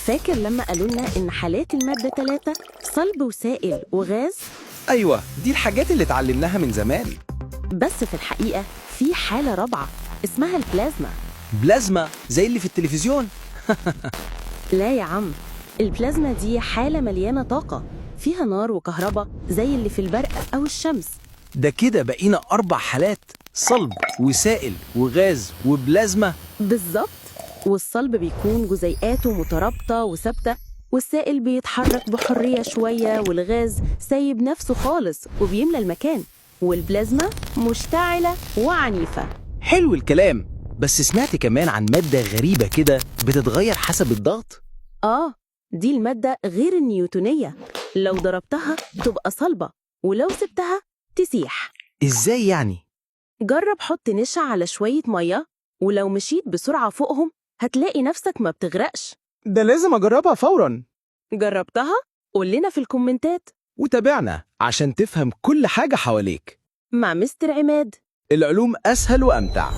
فاكر لما قالوا لنا إن حالات المادة 3 صلب وسائل وغاز؟ أيوة، دي الحاجات اللي اتعلمناها من زمان. بس في الحقيقة في حالة رابعة اسمها البلازما. بلازما زي اللي في التلفزيون؟ لا يا عم، البلازما دي حالة مليانة طاقة فيها نار وكهرباء زي اللي في البرق أو الشمس. ده كده بقينا 4 حالات: صلب وسائل وغاز وبلازما. بالظبط. والصلب بيكون جزيئاته مترابطة وثابتة، والسائل بيتحرك بحرية شوية، والغاز سايب نفسه خالص وبيملى المكان، والبلازما مشتعلة وعنيفة. حلو الكلام، بس سمعت كمان عن مادة غريبة كده بتتغير حسب الضغط. دي المادة غير النيوتونية، لو ضربتها تبقى صلبة ولو سبتها تسيح. إزاي يعني؟ جرب حط نشا على شوية مية، ولو مشيت بسرعة فوقهم هتلاقي نفسك ما بتغرقش. ده لازم أجربها فوراً. جربتها؟ قول لنا في الكومنتات. وتابعنا عشان تفهم كل حاجة حواليك. مع مستر عماد. العلوم أسهل وأمتع.